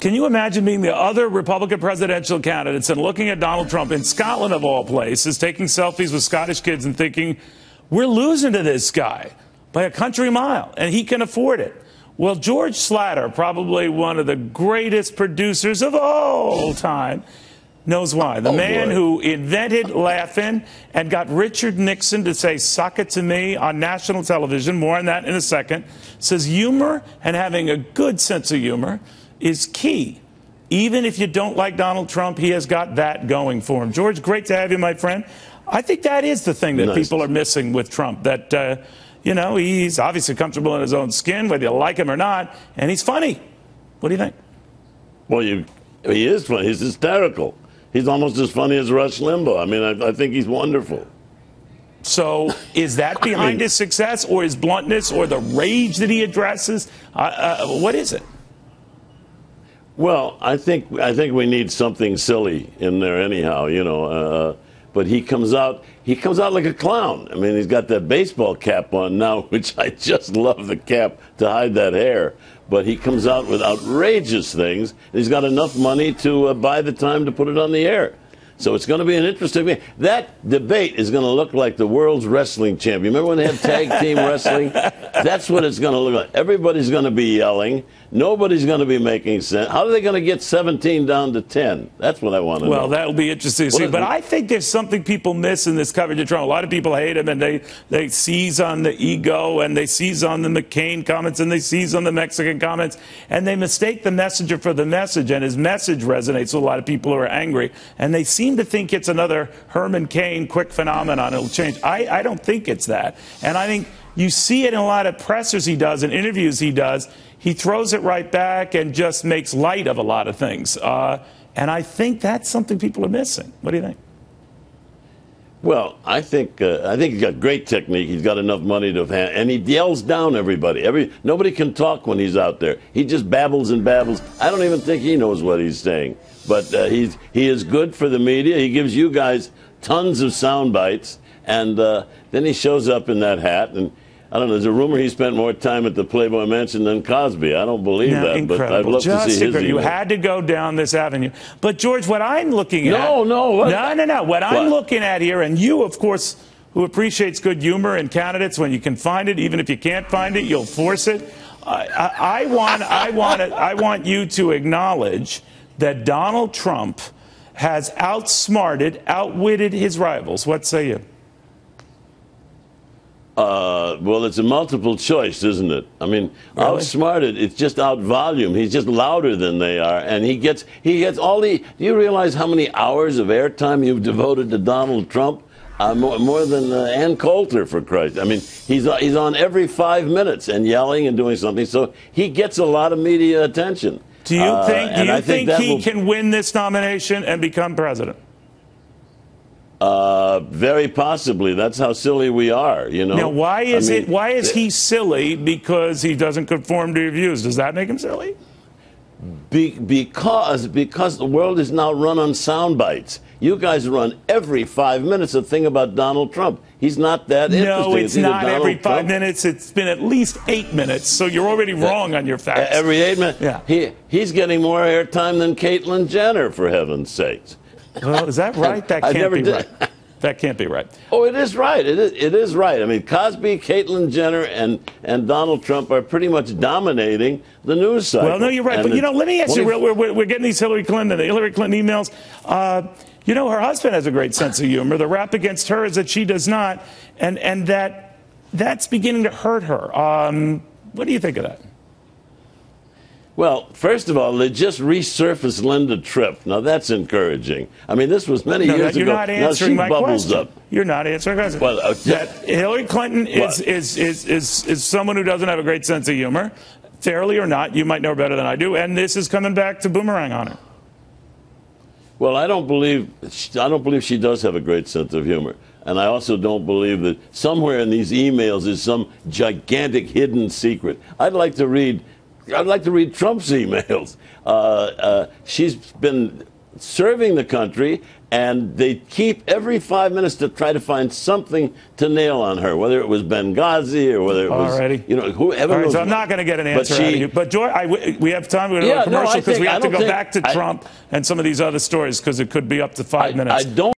Can you imagine being the other Republican presidential candidates and looking at Donald Trump in Scotland, of all places, taking selfies with Scottish kids and thinking, we're losing to this guy by a country mile, and he can afford it? Well, George Schlatter, probably one of the greatest producers of all time, knows why. The man who invented laughing and got Richard Nixon to say, "Suck it to me," on national television, more on that in a second, says humor and having a good sense of humor is key. Even if you don't like Donald Trump, he has got that going for him. George, great to have you, my friend. I think that is the thing that people are missing with Trump, that, you know, he's obviously comfortable in his own skin, whether you like him or not, and he's funny. What do you think? Well, he is funny. He's hysterical. He's almost as funny as Rush Limbaugh. I mean, I think he's wonderful. So is that behind his success, or his bluntness, or the rage that he addresses? What is it? Well, I think we need something silly in there anyhow, you know. But he comes out like a clown. I mean, he's got that baseball cap on now, which I just love the cap to hide that hair. But he comes out with outrageous things, and he's got enough money to buy the time to put it on the air. So it's going to be an interesting game. That debate is going to look like the world's wrestling champion. Remember when they had tag team wrestling? That's what it's going to look like. Everybody's going to be yelling. Nobody's going to be making sense. How are they going to get 17 down to 10? That's what I want to know. Well, that'll be interesting to see. But I think there's something people miss in this coverage of Trump. A lot of people hate him, and they seize on the ego, and they seize on the McCain comments, and they seize on the Mexican comments, and they mistake the messenger for the message, and his message resonates with a lot of people who are angry, and they seem to think it's another Herman Cain quick phenomenon. It'll change. I don't think it's that. And I think you see it in a lot of pressers he does and interviews he does. He throws it right back and just makes light of a lot of things. And I think that's something people are missing. What do you think? Well, I think he's got great technique. He's got enough money to and he yells down everybody. Nobody can talk when he's out there. He just babbles and babbles. I don't even think he knows what he's saying. But he is good for the media. He gives you guys tons of sound bites, and then he shows up in that hat. And I don't know. There's a rumor he spent more time at the Playboy Mansion than Cosby. I don't believe that, incredible. But I'd love to see his email. You had to go down this avenue. But George, what I'm looking at, no. What I'm looking at here, and you, of course, who appreciates good humor in candidates when you can find it, even if you can't find it, you'll force it. I want you to acknowledge that Donald Trump has outsmarted, outwitted his rivals. What say you? Well, it's a multiple choice, isn't it? I mean, really? Outsmarted, it's just out volume. He's just louder than they are, and he gets all the. Do you realize how many hours of airtime you've devoted to Donald Trump? More than Ann Coulter, for Christ. I mean, he's on every 5 minutes and yelling and doing something, so he gets a lot of media attention. Do you think he can win this nomination and become president? Very possibly. That's how silly we are, you know. Now, why is he silly? Because he doesn't conform to your views. Does that make him silly? Because the world is now run on sound bites. You guys run every 5 minutes a thing about Donald Trump. He's not that interesting. No, it's not every 5 minutes. It's been at least 8 minutes, so you're already wrong on your facts. Every 8 minutes? Yeah. He's getting more airtime than Caitlyn Jenner, for heaven's sakes. Well, is that right? That can't be right. That can't be right. Oh, it is right. It is right. I mean, Cosby, Caitlyn Jenner, and Donald Trump are pretty much dominating the news cycle. Well, no, you're right. But, you know, let me ask you, we're getting these Hillary Clinton emails. You know, her husband has a great sense of humor. The rap against her is that she does not, and that's beginning to hurt her. What do you think of that? Well, first of all, they just resurfaced Linda Tripp. Now, that's encouraging. I mean, this was many years ago. You're not answering my question. Up. You're not answering my question. Well, that Hillary Clinton is someone who doesn't have a great sense of humor, fairly or not. You might know better than I do, and this is coming back to boomerang on her. Well, I don't believe she does have a great sense of humor. And I also don't believe that somewhere in these emails is some gigantic hidden secret. I'd like to read Trump's emails. She's been serving the country, and they keep every 5 minutes to try to find something to nail on her, whether it was Benghazi or whether it was, whoever. All right, so I'm not going to get an answer out of you. But George, we have time. We're going to go to commercial because we have to go back to Trump and some of these other stories because it could be up to 5 minutes. I don't.